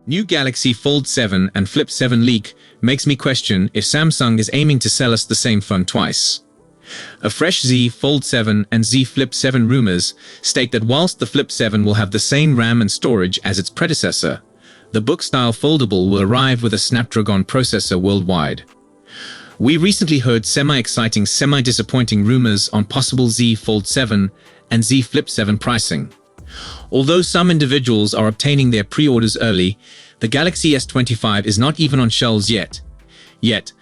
New Galaxy Fold 7 and Flip 7 leak makes me question if Samsung is aiming to sell us the same phone twice. A fresh Z Fold 7 and Z Flip 7 rumors state that whilst the Flip 7 will have the same RAM and storage as its predecessor, the book-style Foldable will arrive with a Snapdragon processor worldwide. We recently heard semi-exciting, semi-disappointing rumors on possible Z Fold 7 and Z Flip 7 pricing. Although some individuals are obtaining their pre-orders early, the Galaxy S25 is not even on shelves yet. Yet,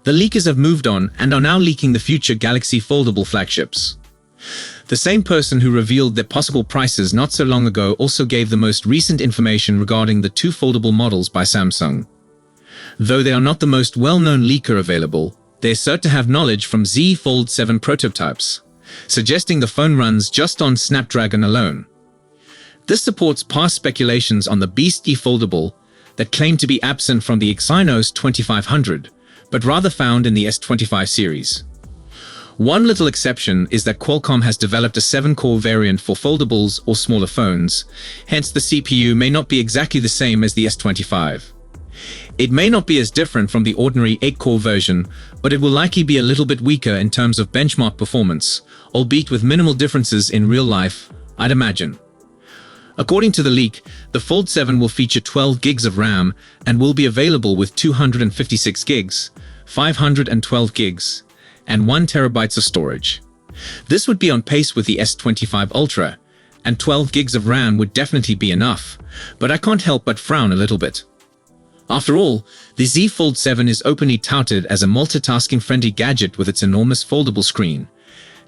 the leakers have moved on and are now leaking the future Galaxy Foldable flagships. The same person who revealed their possible prices not so long ago also gave the most recent information regarding the two foldable models by Samsung. Though they are not the most well-known leaker available, they assert to have knowledge from Z Fold 7 prototypes, suggesting the phone runs just on Snapdragon alone. This supports past speculations on the beastly Foldable that claim to be absent from the Exynos 2500, but rather found in the S25 series. One little exception is that Qualcomm has developed a 7-core variant for foldables or smaller phones, hence the CPU may not be exactly the same as the S25. It may not be as different from the ordinary 8-core version, but it will likely be a little bit weaker in terms of benchmark performance, albeit with minimal differences in real life, I'd imagine. According to the leak, the Fold 7 will feature 12 gigs of RAM and will be available with 256 gigs, 512 gigs, and 1 terabytes of storage. This would be on pace with the S25 Ultra, and 12 gigs of RAM would definitely be enough, but I can't help but frown a little bit. After all, the Z Fold 7 is openly touted as a multitasking-friendly gadget with its enormous foldable screen,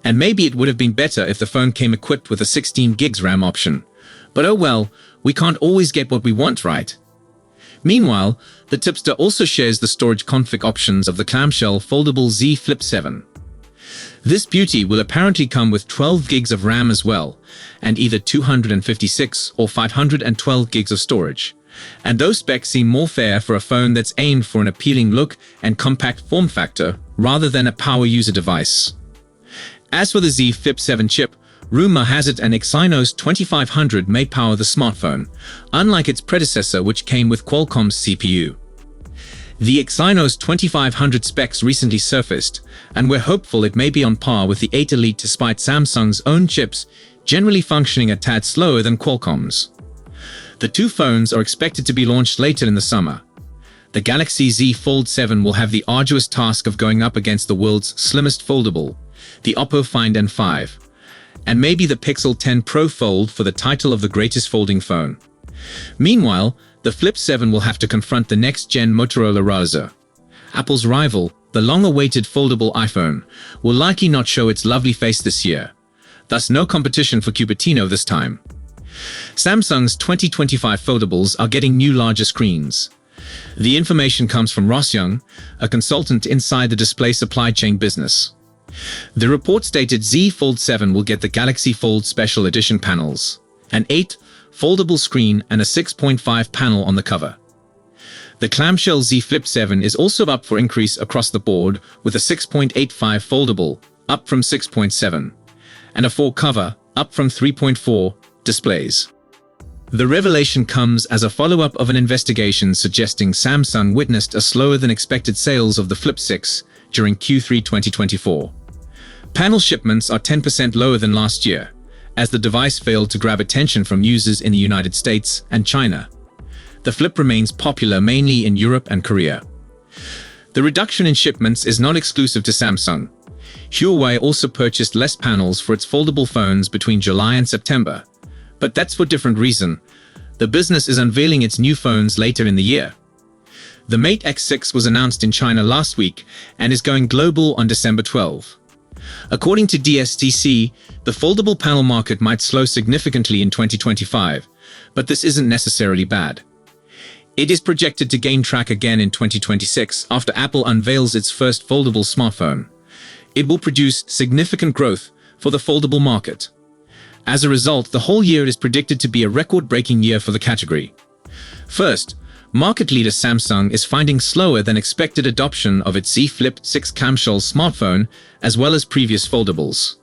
and maybe it would have been better if the phone came equipped with a 16 gigs RAM option. But oh well, we can't always get what we want, right? Meanwhile, the tipster also shares the storage config options of the clamshell foldable Z Flip 7. This beauty will apparently come with 12 gigs of RAM as well, and either 256 or 512 gigs of storage. And those specs seem more fair for a phone that's aimed for an appealing look and compact form factor rather than a power user device. As for the Z Flip 7 chip, rumor has it an Exynos 2500 may power the smartphone, unlike its predecessor which came with Qualcomm's CPU. The Exynos 2500 specs recently surfaced, and we're hopeful it may be on par with the 8 Elite despite Samsung's own chips generally functioning a tad slower than Qualcomm's. The two phones are expected to be launched later in the summer. The Galaxy Z Fold 7 will have the arduous task of going up against the world's slimmest foldable, the Oppo Find N5. And maybe the Pixel 10 Pro Fold for the title of the greatest folding phone. Meanwhile, the Flip 7 will have to confront the next-gen Motorola Razr. Apple's rival, the long-awaited foldable iPhone, will likely not show its lovely face this year. Thus no competition for Cupertino this time. Samsung's 2025 foldables are getting new larger screens. The information comes from Ross Young, a consultant inside the display supply chain business. The report stated Z Fold 7 will get the Galaxy Fold Special Edition panels, an 8-foldable screen and a 6.5 panel on the cover. The clamshell Z Flip 7 is also up for increase across the board with a 6.85 foldable, up from 6.7, and a 4 cover, up from 3.4, displays. The revelation comes as a follow-up of an investigation suggesting Samsung witnessed a slower than expected sales of the Flip 6 during Q3 2024. Panel shipments are 10% lower than last year, as the device failed to grab attention from users in the United States and China. The Flip remains popular mainly in Europe and Korea. The reduction in shipments is not exclusive to Samsung. Huawei also purchased less panels for its foldable phones between July and September, but that's for different reason. The business is unveiling its new phones later in the year. The Mate X6 was announced in China last week and is going global on December 12. According to DSTC, the foldable panel market might slow significantly in 2025, but this isn't necessarily bad. It is projected to gain track again in 2026 after Apple unveils its first foldable smartphone. It will produce significant growth for the foldable market. As a result, the whole year is predicted to be a record-breaking year for the category. First, market leader Samsung is finding slower than expected adoption of its Z Flip 6 clamshell smartphone as well as previous foldables.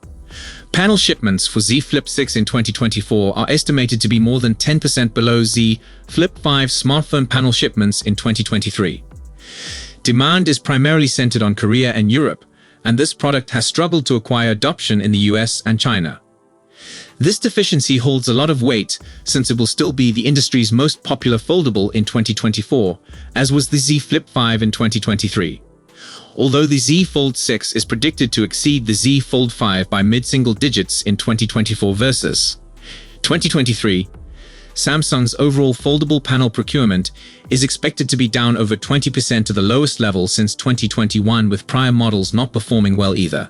Panel shipments for Z Flip 6 in 2024 are estimated to be more than 10% below Z Flip 5 smartphone panel shipments in 2023. Demand is primarily centered on Korea and Europe, and this product has struggled to acquire adoption in the US and China. This deficiency holds a lot of weight since it will still be the industry's most popular foldable in 2024, as was the Z Flip 5 in 2023. Although the Z Fold 6 is predicted to exceed the Z Fold 5 by mid-single digits in 2024 versus 2023, Samsung's overall foldable panel procurement is expected to be down over 20% to the lowest level since 2021, with prior models not performing well either.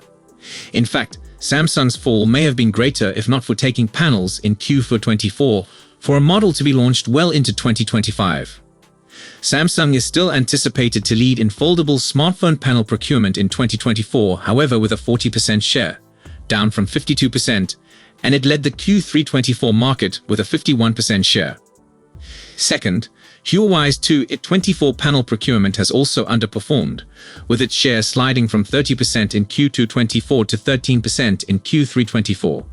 In fact, Samsung's fall may have been greater if not for taking panels in Q4 24 for a model to be launched well into 2025. Samsung is still anticipated to lead in foldable smartphone panel procurement in 2024, however, with a 40% share, down from 52%, and it led the Q3 24 market with a 51% share. Second, Huawei's 24 panel procurement has also underperformed, with its share sliding from 30% in Q2 24 to 13% in Q3 24.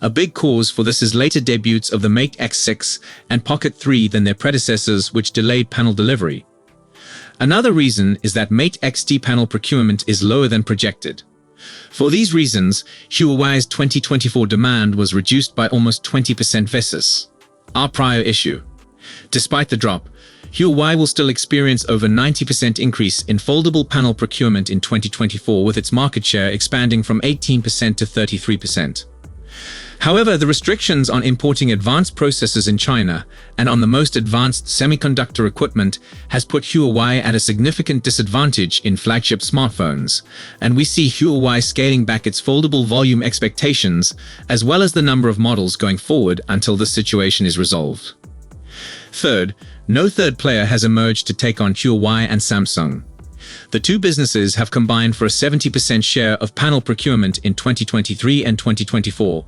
A big cause for this is later debuts of the Mate X6 and Pocket 3 than their predecessors, which delayed panel delivery. Another reason is that Mate XT panel procurement is lower than projected. For these reasons, Huawei's 2024 demand was reduced by almost 20% versus our prior issue. Despite the drop, Huawei will still experience over 90% increase in foldable panel procurement in 2024, with its market share expanding from 18% to 33%. However, the restrictions on importing advanced processors in China and on the most advanced semiconductor equipment has put Huawei at a significant disadvantage in flagship smartphones, and we see Huawei scaling back its foldable volume expectations as well as the number of models going forward until this situation is resolved. Third, no third player has emerged to take on Huawei and Samsung. The two businesses have combined for a 70% share of panel procurement in 2023 and 2024,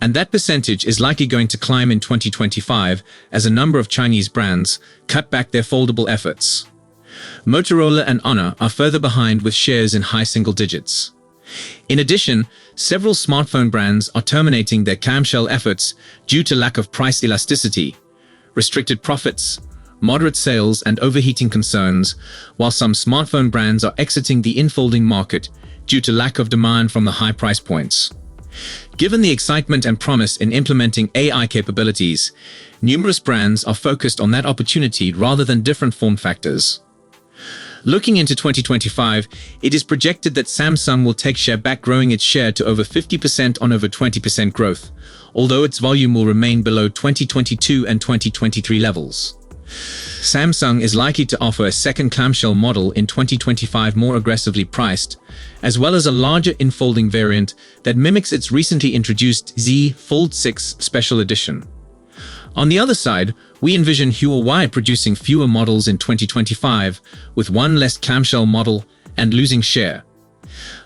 and that percentage is likely going to climb in 2025 as a number of Chinese brands cut back their foldable efforts. Motorola and Honor are further behind with shares in high single digits. In addition, several smartphone brands are terminating their clamshell efforts due to lack of price elasticity, restricted profits, moderate sales, and overheating concerns, while some smartphone brands are exiting the infolding market due to lack of demand from the high price points. Given the excitement and promise in implementing AI capabilities, numerous brands are focused on that opportunity rather than different form factors. Looking into 2025, it is projected that Samsung will take share back, growing its share to over 50% on over 20% growth, although its volume will remain below 2022 and 2023 levels. Samsung is likely to offer a second clamshell model in 2025, more aggressively priced, as well as a larger infolding variant that mimics its recently introduced Z Fold 6 Special Edition. On the other side, we envision Huawei producing fewer models in 2025, with one less clamshell model and losing share.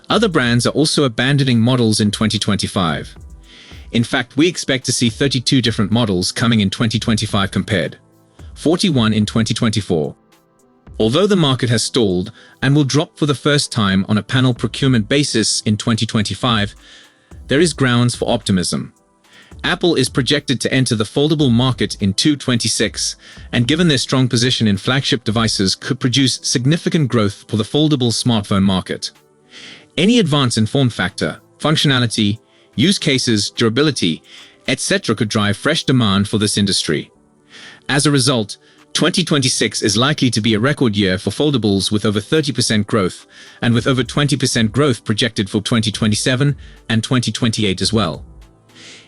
Other brands are also abandoning models in 2025. In fact, we expect to see 32 different models coming in 2025 compared 41 in 2024. Although the market has stalled and will drop for the first time on a panel procurement basis in 2025, there is grounds for optimism. Apple is projected to enter the foldable market in 2026, and given their strong position in flagship devices, could produce significant growth for the foldable smartphone market. Any advance in form factor, functionality, use cases, durability, etc. could drive fresh demand for this industry. As a result, 2026 is likely to be a record year for foldables, with over 30% growth, and with over 20% growth projected for 2027 and 2028 as well.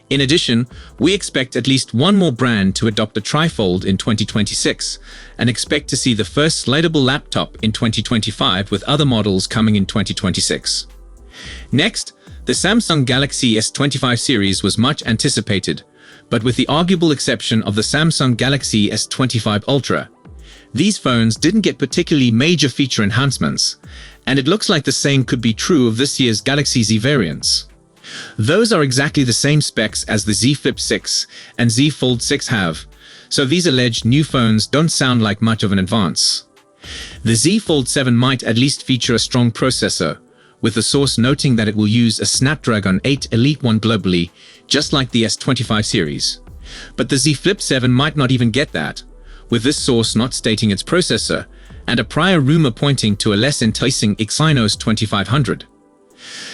In addition, we expect at least one more brand to adopt a trifold in 2026, and expect to see the first slidable laptop in 2025, with other models coming in 2026. Next, the Samsung Galaxy S25 series was much anticipated, but with the arguable exception of the Samsung Galaxy S25 Ultra, these phones didn't get particularly major feature enhancements, and it looks like the same could be true of this year's Galaxy Z variants. Those are exactly the same specs as the Z Flip 6 and Z Fold 6 have, so these alleged new phones don't sound like much of an advance. The Z Fold 7 might at least feature a strong processor, with the source noting that it will use a Snapdragon 8 Elite one globally, just like the S25 series. But the Z Flip 7 might not even get that, with this source not stating its processor, and a prior rumor pointing to a less enticing Exynos 2500.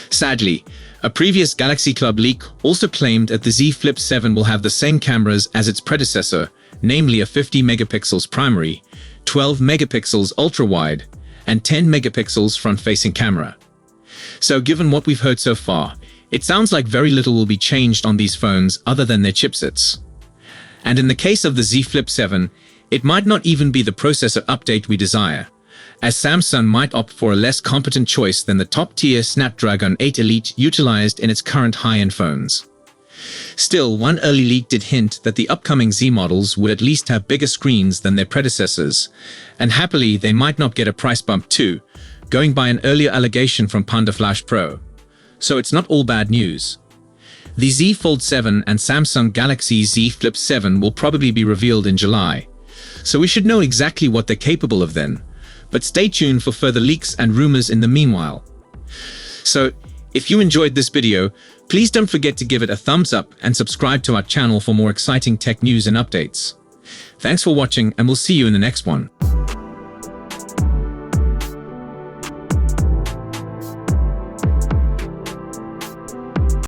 Sadly, a previous Galaxy Club leak also claimed that the Z Flip 7 will have the same cameras as its predecessor, namely a 50 megapixels primary, 12 megapixels ultra-wide, and 10 megapixels front-facing camera. So given what we've heard so far, it sounds like very little will be changed on these phones other than their chipsets. And in the case of the Z Flip 7, it might not even be the processor update we desire, as Samsung might opt for a less competent choice than the top-tier Snapdragon 8 Elite utilized in its current high-end phones. Still, one early leak did hint that the upcoming Z models would at least have bigger screens than their predecessors, and happily they might not get a price bump too, going by an earlier allegation from Panda Flash Pro. So it's not all bad news. The Z Fold 7 and Samsung Galaxy Z Flip 7 will probably be revealed in July, so we should know exactly what they're capable of then. But stay tuned for further leaks and rumors in the meanwhile. So, if you enjoyed this video, please don't forget to give it a thumbs up and subscribe to our channel for more exciting tech news and updates. Thanks for watching, and we'll see you in the next one.